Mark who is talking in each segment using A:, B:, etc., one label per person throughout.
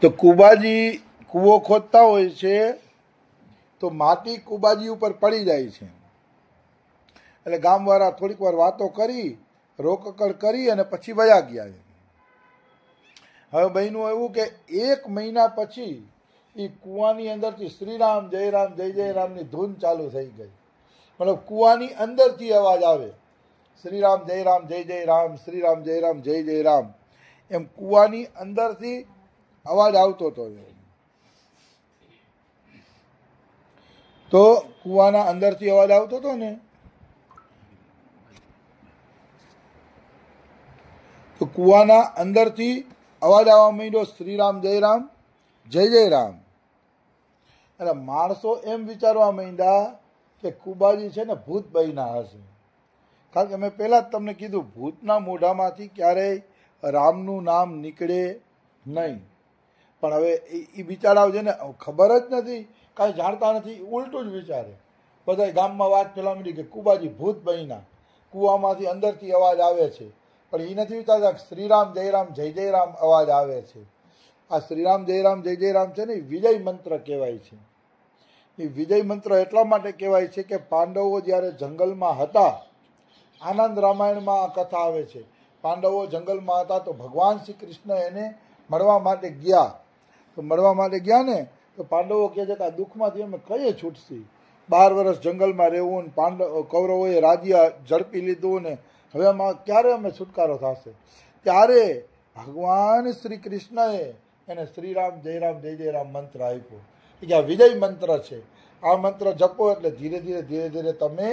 A: તો કુબાજી કૂવો ખોદતા હોય છે તો માટી કુબાજી ઉપર પડી જાય છે. એટલે ગામવાળા થોડીક વાર વાતો કરી, રોકકડ કરી અને પછી વયા ગયા. હવે બન્યું એવું કે 1 મહિના પછી એ કૂવાની અંદરથી શ્રીરામ જય રામ જય જય રામની ધૂન ચાલુ થઈ ગઈ. મતલબ કૂવાની અંદરથી અવાજ આવે, શ્રીરામ જય રામ જય જય રામ, શ્રીરામ જય રામ જય જય રામ, એમ કૂવાની અંદરથી અવાજ આવતો હતો. તો કૂવાના અંદરથી અવાજ આવતો હતો ને, તો કૂવાના અંદરથી અવાજ આવવા માંડ્યો, શ્રીરામ જય રામ જય જય રામ. એટલે માણસો એમ વિચારવા માંડ્યા કે કુબાજી છે ને ભૂત બન્યા હશે. કારણ કે મેં પહેલાં જ તમને કીધું, ભૂતના મોઢામાંથી ક્યારેય રામનું નામ નીકળે નહીં. પણ હવે એ બિચારાઓ છે ને ખબર જ નથી, કાંઈ જાણતા નથી, ઉલટું જ વિચારે. બધા ગામમાં વાત ફેલાવા માંડી કે કુબાજી ભૂત બન્યા, કૂવામાંથી અંદરથી અવાજ આવે છે. પણ એ નથી વિચારતા શ્રીરામ જય રામ જય જય રામ અવાજ આવે છે. આ શ્રીરામ જય રામ જય જય રામ છે ને એ વિજય મંત્ર કહેવાય છે. એ વિજય મંત્ર એટલા માટે કહેવાય છે કે પાંડવો જ્યારે જંગલમાં હતા, આનંદ રામાયણમાં આ કથા આવે છે, પાંડવો જંગલમાં હતા તો ભગવાન શ્રી કૃષ્ણ એને મળવા માટે ગયા. તો મળવા માટે ગયા ને તો પાંડવો કહે છે કે આ દુઃખમાંથી અમે કઈ છૂટશી, 12 વર્ષ જંગલમાં રહેવું ને કૌરવોએ રાજ્ય ઝડપી લીધું ને હવે આમાં ક્યારે અમે છુટકારો થશે. ત્યારે ભગવાન શ્રી કૃષ્ણએ એને શ્રીરામ જય રામ જય જય રામ મંત્ર આપ્યો કે આ વિજય મંત્ર છે, આ મંત્ર જપો એટલે ધીરે ધીરે ધીરે ધીરે તમે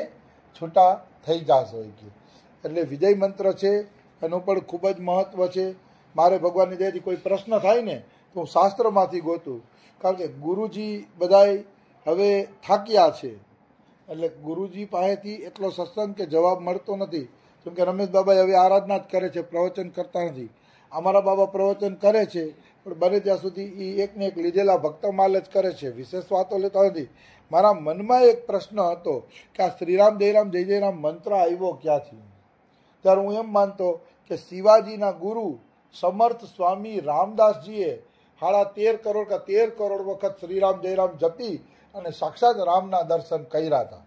A: છૂટા થઈ જાશો. એટલે વિજય મંત્ર છે, એનું પણ ખૂબ જ મહત્વ છે. મારે ભગવાનની દયાથી કોઈ પ્રશ્ન થાય ને તો હું શાસ્ત્રમાંથી ગોતું, કારણ કે ગુરુજી બધાય હવે થાક્યા છે. એટલે ગુરુજી પાસેથી એટલો સત્સંગ કે જવાબ મળતો નથી. જેમ કે રમેશ બાબા હવે આરાધના જ કરે છે, પ્રવચન કરતા નથી. અમારા બાબા પ્રવચન કરે છે પણ બને ત્યાં સુધી એ એકને એક લીધેલા ભક્તમાલ જ કરે છે, વિશેષ વાતો લેતા નથી. મારા મનમાં એક પ્રશ્ન હતો કે આ શ્રીરામ જય રામ જય જય રામ મંત્ર આવ્યો ક્યાંથી? ત્યારે હું એમ માનતો કે શિવાજીના ગુરુ સમર્થ સ્વામી રામદાસજીએ 13.5 કરોડ કે 13 કરોડ વખત શ્રીરામ જય રામ જપી અને સાક્ષાત રામના દર્શન કર્યા હતા.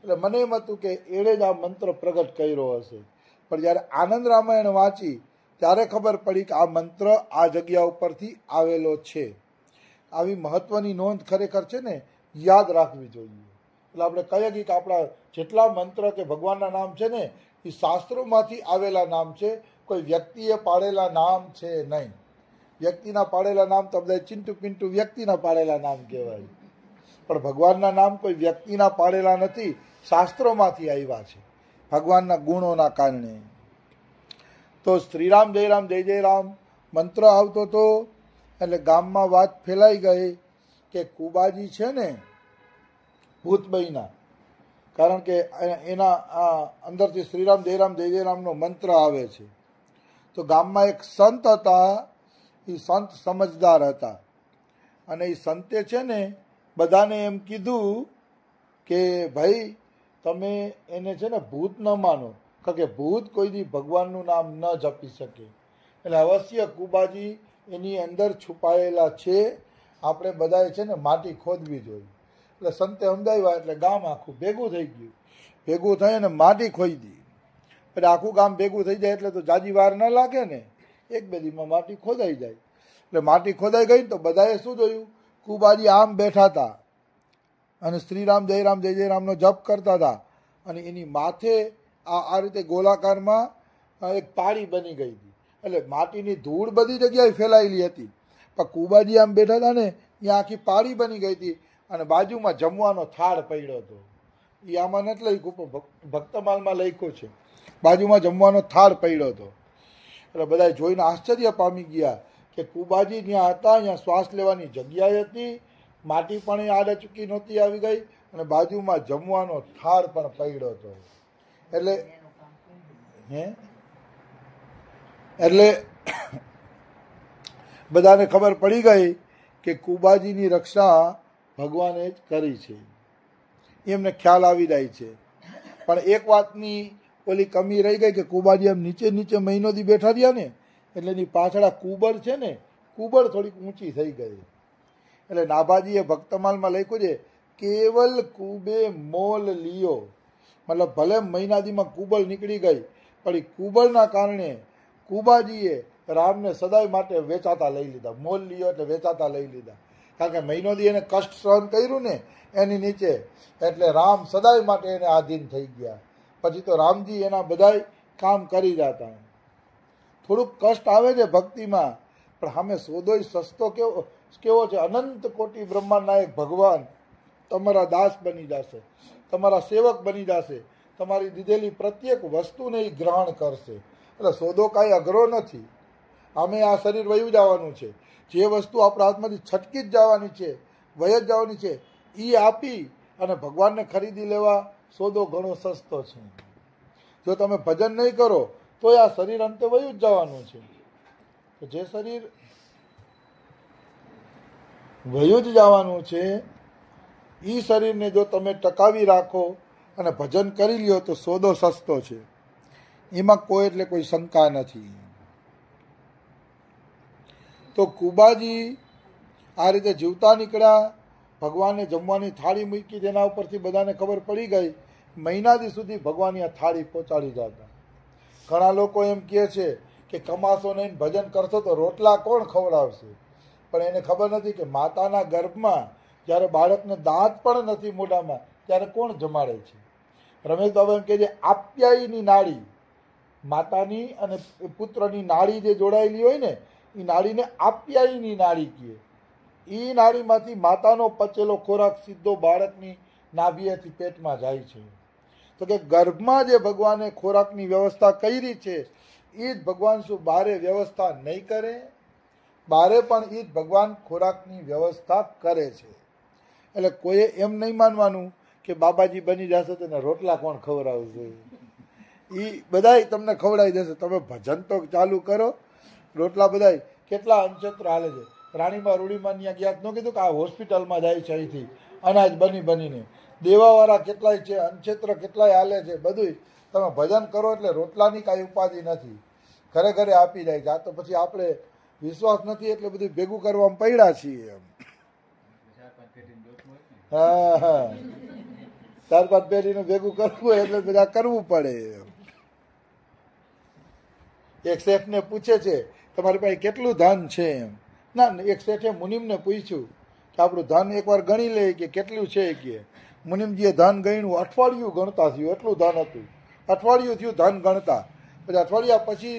A: એટલે મને એમ હતું કે એણે જ આ મંત્ર પ્રગટ કર્યો હશે. પણ જ્યારે આનંદ રામાયણ વાંચી ત્યારે ખબર પડી કે આ મંત્ર આ જગ્યા ઉપરથી આવેલો છે. આવી મહત્વની નોંધ ખરેખર છે ને યાદ રાખવી જોઈએ. એટલે આપણે કહીએ કે આપણા જેટલા મંત્ર કે ભગવાનના નામ છે ને એ શાસ્ત્રોમાંથી આવેલા નામ છે, કોઈ વ્યક્તિએ પાડેલા નામ છે નહીં. વ્યક્તિના પાડેલા નામ તો બધા ચિંટુ પિન્ટુ વ્યક્તિના પાડેલા નામ કહેવાય, પણ ભગવાનના નામ કોઈ વ્યક્તિના પાડેલા નથી, શાસ્ત્રોમાંથી આવ્યા છે ભગવાનના ગુણોના કારણે. તો શ્રીરામ જય રામ જય જય રામ મંત્ર આવતો હતો એટલે ગામમાં વાત ફેલાઈ ગઈ કે કુબાજી છે ને ભૂત બન્યા. કારણ કે એના અંદરથી શ્રીરામ જય રામ જય જય રામનો મંત્ર આવે છે. તો ગામમાં એક સંત હતા, એ સંત સમજદાર હતા અને એ સંતે છે ને બધાને એમ કીધું કે ભાઈ તમે એને છે ને ભૂત ન માનો, કારણ કે ભૂત કોઈ દી ભગવાનનું નામ ન જપી શકે. એટલે અવશ્ય કુબાજી એની અંદર છુપાયેલા છે, આપણે બધાએ છે ને માટી ખોદવી જોઈએ. એટલે સંતે સમજાવ્યા એટલે ગામ આખું ભેગું થઈ ગયું. ભેગું થઈ અને માટી ખોદી. એટલે આખું ગામ ભેગું થઈ જાય એટલે તો જાજી વાર ન લાગે ને, 1-2 દીમાં માટી ખોદાઈ જાય. એટલે માટી ખોદાઈ ગઈ તો બધાએ શું જોયું, કુબાજી આમ બેઠા હતા અને શ્રીરામ જય રામ જય જય રામનો જપ કરતા હતા અને એની માથે આ રીતે ગોલાકારમાં એક પાળી બની ગઈ હતી. એટલે માટીની ધૂળ બધી જગ્યાએ ફેલાયેલી હતી, પણ કુબાજી આમ બેઠા હતા ને ત્યાં આખી પાળી બની ગઈ હતી અને બાજુમાં જમવાનો થાળ પડ્યો હતો. એ આમાં નથી લખ્યું પણ ભક્તમાલમાં લખ્યું છે, બાજુમાં જમવાનો થાળ પડ્યો હતો. એટલે બધા જોઈને આશ્ચર્ય પામી ગયા કે કુબાજી ત્યાં હતા, અહીંયા શ્વાસ લેવાની જગ્યાએ હતી, માટી પણ આડે ચૂકી નહોતી આવી ગઈ અને બાજુમાં જમવાનો થાળ પણ પડ્યો હતો. એટલે બધાને ખબર પડી ગઈ કે કુબાજીની રક્ષા ભગવાને જ કરી છે, એમને ખ્યાલ આવી જાય છે. પણ એક વાતની ઓલી કમી રહી ગઈ કે કુબાજી આમ નીચે નીચે મહિનો દી બેઠા રહ્યા ને એટલે એની પાછળ આ કુબર છે ને, કુબર થોડીક ઊંચી થઈ ગઈ. એટલે નાભાજીએ ભક્તમાલમાં લખ્યું છે, કેવલ કુબે મોલ લિયો, મતલબ ભલે મહિનાદીમાં કુબલ નીકળી ગઈ, પણ એ કુબલના કારણે કુબાજીએ રામને સદાય માટે વેચાતા લઈ લીધા. મોલ લિયો એટલે વેચાતા લઈ લીધા, કારણ કે મહિનોદી એને કષ્ટ સહન કર્યું ને એની નીચે, એટલે રામ સદાય માટે એને આધીન થઈ ગયા. પછી તો રામજી એના બધાય કામ કરી જતા. થોડુંક કષ્ટ આવે છે ભક્તિમાં, પણ સામે સોદોય સસ્તો કેવો છે, અનંત કોટી બ્રહ્માંડના એક ભગવાન તમારા દાસ બની જશે, તમારા સેવક બની જશે, તમારી દીધેલી પ્રત્યેક વસ્તુને એ ગ્રહણ કરશે. એટલે સોદો કાંઈ અઘરો નથી. અમે આ શરીર વયું જવાનું છે, જે વસ્તુ આપણા હાથમાંથી છટકી જ જવાની છે, વય જ જવાની છે, એ આપી અને ભગવાનને ખરીદી લેવા સોદો ઘણો સસ્તો છે. જો તમે ભજન નહીં કરો તો આ શરીર અંતે વયું જ જવાનું છે. તો જે શરીર વયું જ જવાનું છે એ શરીરને જો તમે ટકાવી રાખો અને ભજન કરી લ્યો તો સોદો સસ્તો છે, એમાં કોઈ એટલે કોઈ શંકા નથી. તો કુબાજી આ રીતે જીવતા નીકળ્યા, ભગવાનને જમવાની થાળી મૂકી, તેના ઉપરથી બધાને ખબર પડી ગઈ. મહિનાદી સુધી ભગવાનની આ થાળી પહોંચાડી જતા. ઘણા લોકો એમ કહે છે કે કમાશો નહીં, ભજન કરશો તો રોટલા કોણ ખવડાવશે? પણ એને ખબર નથી કે માતાના ગર્ભમાં જ્યારે બાળકને દાંત પણ નથી મોઢામાં, ત્યારે કોણ જમાડે છે? રમેશ બાબા એમ કહે છે, આપ્યાયીની નાળી, માતાની અને પુત્રની નાળી જે જોડાયેલી હોય ને, એ નાળીને આપ્યાયીની નાળી કહે. એ નાળીમાંથી માતાનો પચેલો ખોરાક સીધો બાળકની નાભીએથી પેટમાં જાય છે. તો કે ગર્ભમાં જે ભગવાને ખોરાકની વ્યવસ્થા કરી છે એ જ ભગવાન શું બારે વ્યવસ્થા નહીં કરે? બારે પણ એ જ ભગવાન ખોરાકની વ્યવસ્થા કરે છે. એટલે કોઈએ એમ નહીં માનવાનું કે બાબાજી બની જશે તો એને રોટલા કોણ ખવડાવશે? એ બધાય તમને ખવડાવી દેશે. તમે ભજન તો ચાલુ કરો. રોટલા બધાય કેટલા અનક્ષેત્ર હાલે છે. રાણીમાં રૂડીમાં ત્યાં ગયા ન કીધું કે આ હોસ્પિટલમાં જાય છે અહીંથી અનાજ બનીને. દેવાવાળા કેટલાય છે, અનક્ષેત્ર કેટલાય હાલે છે. બધું તમે ભજન કરો એટલે રોટલાની કાંઈ ઉપાધિ નથી, ઘરે ઘરે આપી જાય છે. આ તો પછી આપણે વિશ્વાસ નથી એટલે બધું ભેગું કરવામાં પડ્યા છીએ એમ. હા હા, 4-5 પેઢીનું ભેગું કરવું હોય એટલે બધા કરવું પડે. એક શેઠને પૂછે છે તમારી પાસે કેટલું ધન છે એમ. ના, એક શેઠે મુનિમને પૂછ્યું કે આપણું ધન એકવાર ગણી લે કે કેટલું છે કે. મુનિમજીએ ધન ગણ્યું, અઠવાડિયું ગણતા થયું, એટલું ધન હતું. અઠવાડિયું થયું ધન ગણતા. પછી અઠવાડિયા પછી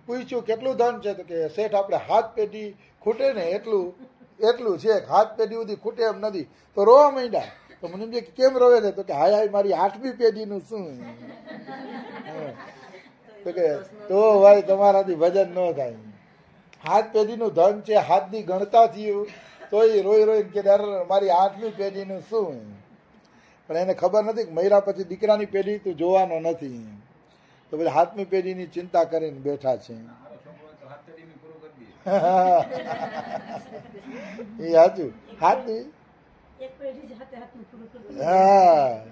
A: પૂછ્યું કેટલું ધન છે? તો કે શેઠ આપણે હાથ પેઢી ખૂટે ને એટલું છે, હાથ પેઢી સુધી ખૂટે એમ નથી. તો રોવા માંડ્યા. તો મુનિમજી કેમ રોવે છે? તો કે હાય હાય મારી 8મી પેઢીનું શું? તો કે તો ભાઈ તમારાથી ભજન ન થાય. હાથ પેઢીનું ધન છે, હાથની ગણતા થયું તો એ રોઈ રોઈને કે મારી 8મી પેઢીનું શું? પણ એને ખબર નથી કે મર્યા પછી દીકરાની પેઢી તું જોવાનો નથી. તો પછી 7મી પેઢીની ચિંતા કરીને બેઠા છે. એ સાચું. હાથની હા,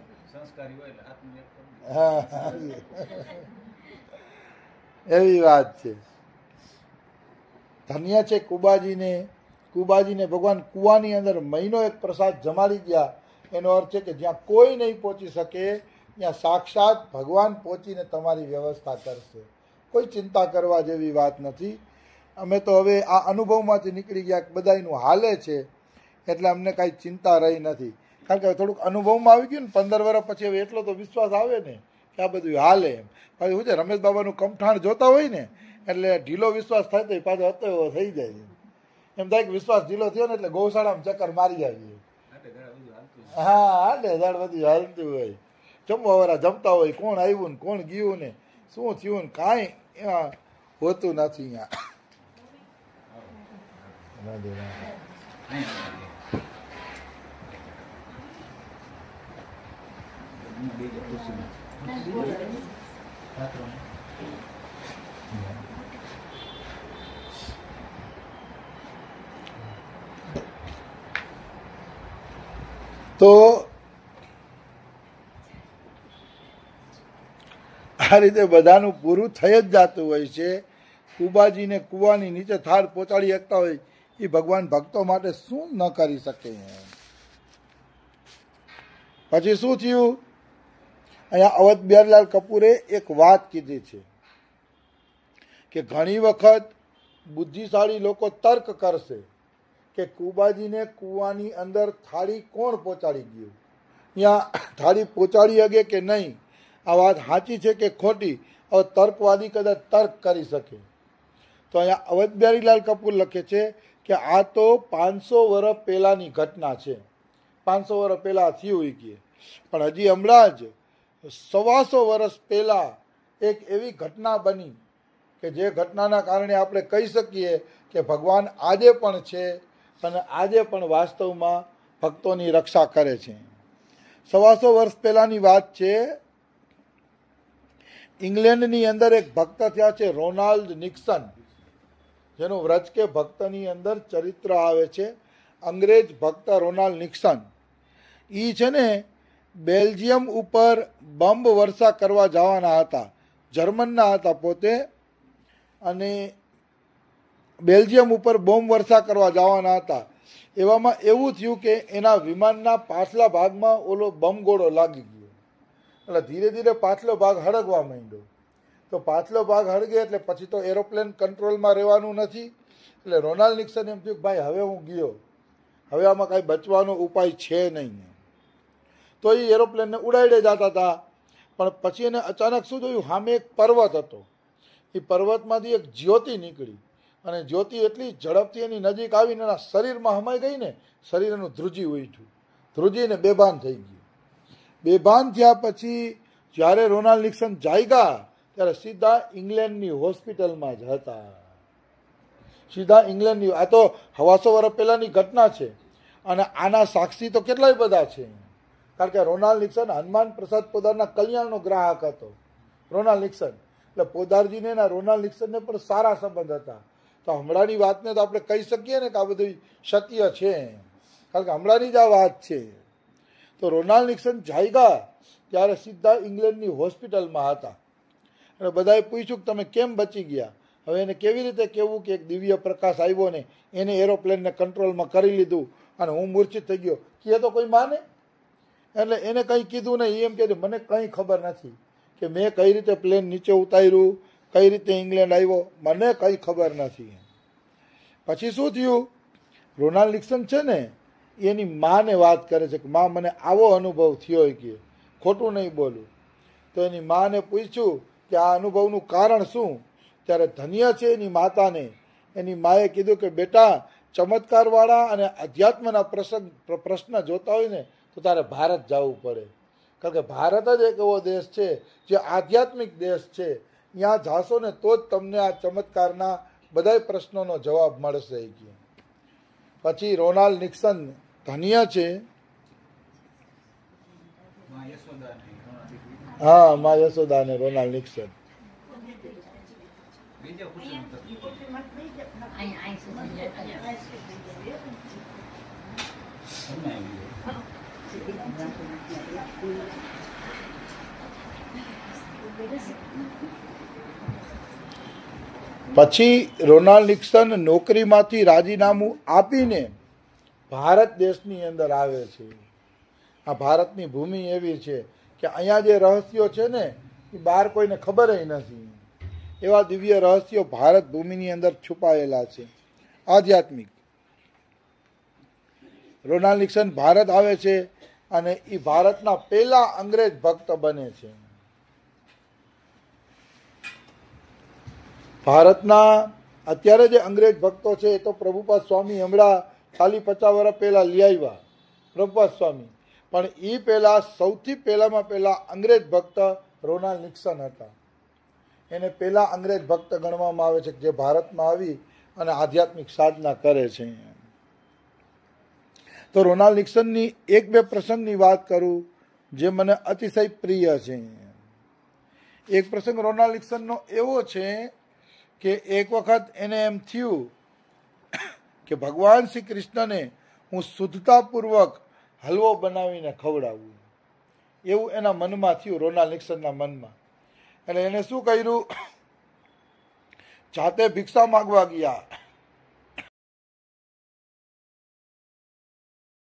A: એવી વાત છે. ધન્ય છે કુબાજીને ભગવાન કુવાની અંદર મહિનો એક પ્રસાદ જમાડી ગયા. એનો અર્થ છે કે જ્યાં કોઈ નહીં પહોંચી શકે ત્યાં સાક્ષાત ભગવાન પહોંચીને તમારી વ્યવસ્થા કરશે. કોઈ ચિંતા કરવા જેવી વાત નથી. અમે તો હવે આ અનુભવમાંથી નીકળી ગયા, બધાનું હાલે છે એટલે અમને કાંઈ ચિંતા રહી નથી. કારણ કે થોડુંક અનુભવમાં આવી ગયું ને 15 વર્ષ પછી હવે એટલો તો વિશ્વાસ આવે ને કે આ બધું હાલે એમ. પછી શું છે, રમેશ બાબાનું કમઠાણ જોતા હોય ને એટલે ઢીલો વિશ્વાસ થાય તો પાછો હતો એવો થઈ જાય. એમ થાય કે વિશ્વાસ ઢીલો થયો ને એટલે ગૌશાળામાં ચક્કર મારી આવીએ. હા, હાલે દાડ બધું હાલતું હોય. જમવાવાળા જમતા હોય, કોણ આવ્યું ને કોણ ગયું ને શું થયું ને કાંઈ એમાં હોતું નથી. તો આ રીતે બધાનું પૂરું થઈ જ જતું હોય છે. કુબાજીને કૂવાની નીચે થાળ પહોંચાડી શકતા હોય એ ભગવાન ભક્તો માટે શું ન કરી શકે. પછી શું થયું? અહીંયા અવધ બિહારીલાલ કપૂરે એક વાત કીધી છે કે ઘણી વખત બુદ્ધિશાળી લોકો તર્ક કરશે કે કુબાજીને કૂવાની અંદર થાળી કોણ પહોંચાડી ગયું, ત્યાં થાળી પહોંચાડી શકે કે નહીં, આ વાત સાચી છે કે ખોટી, હવે તર્કવાદી કદાચ તર્ક કરી શકે. તો અહીંયા અવધ બિહારીલાલ કપૂર લખે છે કે આ તો 500 વર્ષ પહેલાંની ઘટના છે, 500 વર્ષ પહેલાં થયું હોય કે, પણ હજી હમણાં જ 125 વર્ષ પહેલાં એક એવી ઘટના બની કે જે ઘટનાના કારણે આપણે કહી શકીએ કે ભગવાન આજે પણ છે અને આજે પણ વાસ્તવમાં ભક્તોની રક્ષા કરે છે. 125 વર્ષ પહેલાંની વાત છે. ઇંગ્લેન્ડની અંદર એક ભક્ત થયા છે રોનાલ્ડ નિક્સન, જેનું વ્રજ કે ભક્તની અંદર ચરિત્ર આવે છે. અંગ્રેજ ભક્ત રોનાલ્ડ નિક્સન એ છે ને બેલ્જિયમ ઉપર બોમ્બ વર્ષા કરવા જવાના હતા, જર્મનના હતા પોતે, અને બેલ્જિયમ ઉપર બોમ્બ વર્ષા કરવા જવાના હતા. એવામાં એવું થયું કે એના વિમાનના પાછલા ભાગમાં ઓલો બમગોળો લાગી ગયો, એટલે ધીરે ધીરે પાછલો ભાગ હળગવા માંડ્યો. તો પાછલો ભાગ હળગે એટલે પછી તો એરોપ્લેન કંટ્રોલમાં રહેવાનું નથી. એટલે રોનાલ્ડ નિક્સન એમ થયું કે ભાઈ હવે હું ગયો, હવે આમાં કાંઈ બચવાનો ઉપાય છે નહીં. તો એ એરોપ્લેનને ઉડાડે જતા હતા, પણ પછી એને અચાનક શું જોયું, સામે એક પર્વત હતો. એ પર્વતમાંથી એક જ્યોતિ નીકળી અને જ્યોતિ એટલી ઝડપથી એની નજીક આવીને એના શરીરમાં હમાઈ ગઈ ને, શરીર એનું ધ્રુજી ઉઠ્યું, ધ્રુજીને બેભાન થઈ ગયું. બેભાન થયા પછી જ્યારે રોનાલ્ડ નિક્સન જાગ્યા ત્યારે સીધા ઇંગ્લેન્ડની હોસ્પિટલમાં જ હતા, સીધા ઇંગ્લેન્ડની. આ તો 125 વર્ષ પહેલાંની ઘટના છે અને આના સાક્ષી તો કેટલાય બધા છે. કારણ કે રોનાલ્ડ નિક્સન હનુમાન પ્રસાદ પોદારના કલ્યાણનો ગ્રાહક હતો, રોનાલ્ડ નિક્સન. એટલે પોદારજીને ના રોનાલ્ડ નિક્સનને પણ સારા સંબંધ હતા. તો હમણાંની વાતને તો આપણે કહી શકીએ ને કે આ બધું સત્ય છે, કારણ કે હમણાંની જ આ વાત છે. તો રોનાલ્ડ નિક્સન જાગ્યા ત્યારે સીધા ઇંગ્લેન્ડની હોસ્પિટલમાં હતા અને બધાએ પૂછ્યું કે તમે કેમ બચી ગયા. હવે એને કેવી રીતે કહેવું કે એક દિવ્ય પ્રકાશ આવ્યો ને એને એરોપ્લેનને કંટ્રોલમાં કરી લીધું અને હું મૂર્છિત થઈ ગયો, કે તો કોઈ માને? એટલે એને કંઈ કીધું નહીં. એમ કે મને કંઈ ખબર નથી કે મેં કઈ રીતે પ્લેન નીચે ઉતાર્યું, કઈ રીતે ઇંગ્લેન્ડ આવ્યો, મને કંઈ ખબર નથી. પછી શું થયું, રોનાલ્ડ નિક્સન છે ને એની માને વાત કરે છે કે માં મને આવો અનુભવ થયો કે ખોટું નહીં બોલું. તો એની માને પૂછ્યું કે આ અનુભવનું કારણ શું? ત્યારે ધન્ય છે એની માતાને, એની માએ કીધું કે બેટા ચમત્કારવાળા અને અધ્યાત્મના પ્રશ્ન જોતા હોય ને તો તારે ભારત જવું પડે, કારણ કે ભારત જ એક એવો દેશ છે જે આધ્યાત્મિક દેશ છે. ત્યાં જાશો ને તો જ તમને આ ચમત્કારના બધા પ્રશ્નોનો જવાબ મળશે. પછી રોનાલ્ડ નિક્સન ધન્ય છે, હા મા યશોદા ને રોનાલ્ડ નિક્સન. પછી રોનાલ્ડ નિક્સન નોકરીમાંથી રાજીનામું આપીને ભારત દેશની અંદર આવે છે. આ ભારતની ભૂમિ એવી છે કે અહીંયા જે રહસ્યો છે ને એ બહાર કોઈને ખબર નથી. એવા દિવ્ય રહસ્યો ભારત ભૂમિની અંદર છુપાયેલા છે, આધ્યાત્મિક. રોનાલ્ડ નિક્સન ભારત આવે છે અને એ ભારતના પહેલા અંગ્રેજ ભક્ત બને છે. ભારતના અત્યારે જે અંગ્રેજ ભક્તો છે એ તો પ્રભુપાદ સ્વામી હમણાં ખાલી 50 વર્ષ પહેલા લઈ આવ્યા, પ્રભુપાદ સ્વામી. પણ એ પહેલા સૌથી પહેલામાં પહેલા અંગ્રેજ ભક્ત રોનાલ્ડ નિક્સન હતા. એને પહેલા અંગ્રેજ ભક્ત ગણવામાં આવે છે જે ભારતમાં આવી અને આધ્યાત્મિક સાધના કરે છે. તો રોનાલ્ડ નિક્સનની 1-2 પ્રસંગની વાત કરું જે મને અતિશય પ્રિય છે. એક પ્રસંગ રોનાલ્ડ નિક્સનનો એવો છે કે એક વખત એને એમ થયું કે ભગવાન શ્રી કૃષ્ણને હું શુદ્ધતાપૂર્વક હલવો બનાવીને ખવડાવું, એવું એના મનમાં થયું, રોનાલ્ડ નિક્સનના મનમાં. એટલે એને શું કર્યું, જાતે ભિક્ષા માગવા ગયા